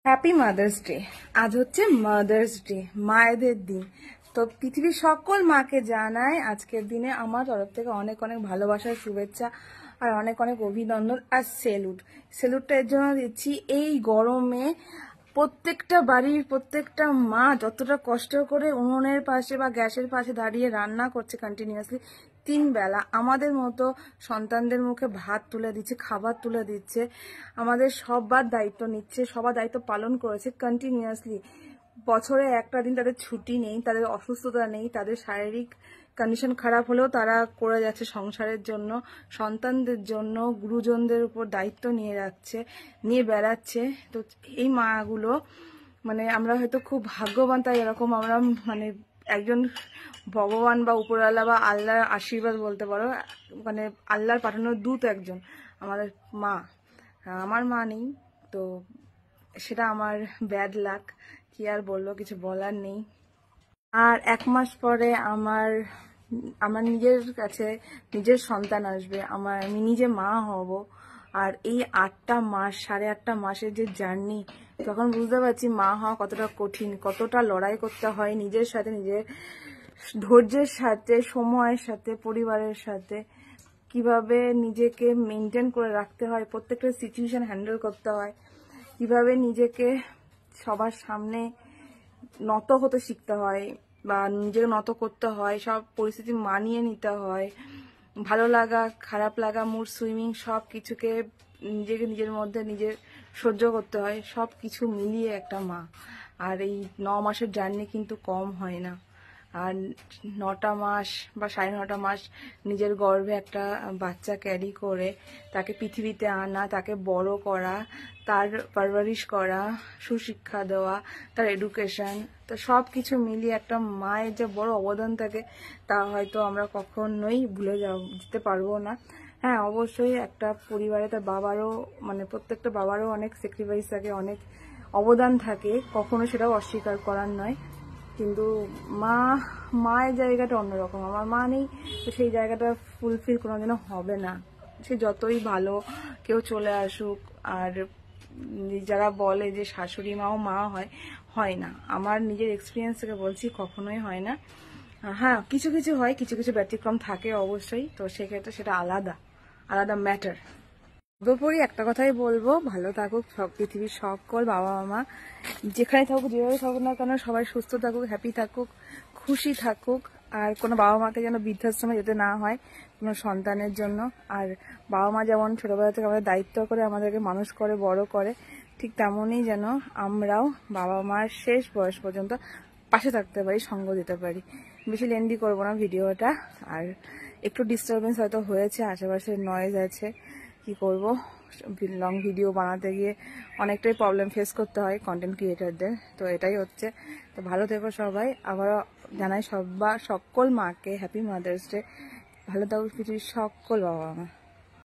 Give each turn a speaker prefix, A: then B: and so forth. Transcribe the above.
A: Happy mother's day. আজ হচ্ছে mother's day, মায়েদের দিন। তো পৃথিবীর সকল মাকে জানাই আজকের দিনে আমার তরফ থেকে অনেক অনেক ভালোবাসার শুভেচ্ছা আর অনেক অনেক অভিনন্দন আর সেলুটটা এর জন্য দিচ্ছি। এই গরমে প্রত্যেকটা বাড়ির প্রত্যেকটা মা যতটা কষ্ট করে উনুনের পাশে বা গ্যাসের পাশে দাঁড়িয়ে রান্না করছে কন্টিনিউয়াসলি 3 বেলা, আমাদের মতো সন্তানদের মুখে ভাত তুলে দিচ্ছে, খাবার তুলে দিচ্ছে, আমাদের সবার দায়িত্ব নিচ্ছে, সবার দায়িত্ব পালন করেছে কন্টিনিউয়াসলি। বছরে একটা দিন তাদের ছুটি নেই, তাদের অসুস্থতা নেই, তাদের শারীরিক কন্ডিশন খারাপ হলেও তারা করে যাচ্ছে সংসারের জন্য, সন্তানদের জন্য, গুরুজনদের উপর দায়িত্ব নিয়ে বেড়াচ্ছে। তো এই মাগুলো মানে আমরা হয়তো খুব ভাগ্যবান, তাই এরকম আমরা মানে একজন ভগবান বা উপরওয়ালা বা আল্লাহর আশীর্বাদ বলতে পারো, মানে আল্লাহর পাঠানোর দূত একজন আমাদের মা। আমার মা নেই, তো সেটা আমার ব্যাড লাক, কি আর বলবো, কিছু বলার নেই। আর 1 মাস পরে আমার আমার নিজের কাছে নিজের সন্তান আসবে, আমি নিজে মা হব। আর এই 8টা মাস, 8.5টা মাসের যে জার্নি, তখন বুঝতে পারছি মা হওয়া কতটা কঠিন, কতটা লড়াই করতে হয় নিজের সাথে, নিজের ধৈর্যের সাথে, সময়ের সাথে, পরিবারের সাথে, কিভাবে নিজেকে মেনটেন করে রাখতে হয়, প্রত্যেকটা সিচুয়েশন হ্যান্ডেল করতে হয়, কিভাবে নিজেকে সবার সামনে নত হতে শিখতে হয় বা নিজেকে নত করতে হয়, সব পরিস্থিতি মানিয়ে নিতে হয়, ভালো লাগা খারাপ লাগা মুড সুইমিং সব কিছুকে নিজেকে নিজের মধ্যে নিজের সহ্য করতে হয়, সব কিছু মিলিয়ে একটা মা। আর এই 9 মাসের জার্নি কিন্তু কম হয় না। আর 9টা মাস বা 9.5 মাস নিজের গর্ভে একটা বাচ্চা ক্যারি করে তাকে পৃথিবীতে আনা, তাকে বড় করা, তার পারভারিশ করা, সুশিক্ষা দেওয়া, তার এডুকেশন, তো সব কিছু মিলিয়ে একটা মায়ের যে বড় অবদান থাকে তা হয়তো আমরা কখনোই যেতে পারবো না। হ্যাঁ, অবশ্যই একটা পরিবারে তার বাবারও মানে প্রত্যেকটা বাবারও অনেক স্যাক্রিফাইস থাকে, অনেক অবদান থাকে, কখনো সেটাও অস্বীকার করার নয়। কিন্তু মায়ের জায়গাটা অন্যরকম। আমার মা নেই, তো সেই জায়গাটা ফুলফিল কোনোদিনও হবে না, সে যতই ভালো কেউ চলে আসুক। আর যারা বলে যে শাশুড়ি মাও মা হয় না, আমার নিজের এক্সপিরিয়েন্স থেকে বলছি কখনোই হয় না। হ্যাঁ, কিছু কিছু হয়, কিছু কিছু ব্যতিক্রম থাকে অবশ্যই, তো সেক্ষেত্রে সেটা আলাদা আলাদা ম্যাটার। সর্বোপরি একটা কথাই বলবো, ভালো থাকুক সব পৃথিবীর সকল বাবা মা, যেখানে থাকুক যেভাবে থাকুক না কেন, সবাই সুস্থ থাকুক, হ্যাপি থাকুক, খুশি থাকুক। আর কোনো বাবা মাকে যেন বৃদ্ধাশ্রমে যেতে না হয় কোনো সন্তানের জন্য। আর বাবা মা যেমন ছোটবেলা থেকে আমাদের দায়িত্ব করে আমাদেরকে মানুষ করে বড় করে, ঠিক তেমনই যেন আমরাও বাবা মার শেষ বয়স পর্যন্ত পাশে থাকতে পারি, সঙ্গ দিতে পারি। বেশি লেন্দি করবো না ভিডিওটা। আর একটু ডিস্টারবেন্স হয়তো হয়েছে, আশেপাশে নয়েজ আছে, কি করব, লং ভিডিও বানাতে গিয়ে অনেকটাই প্রবলেম ফেস করতে হয় কন্টেন্ট ক্রিয়েটারদের, তো এটাই হচ্ছে। তো ভালো থেকো সবাই, আবারও জানাই সকল মাকে হ্যাপি মাদার্স ডে। ভালো থাকুক পৃথিবীর সকল বাবা মা।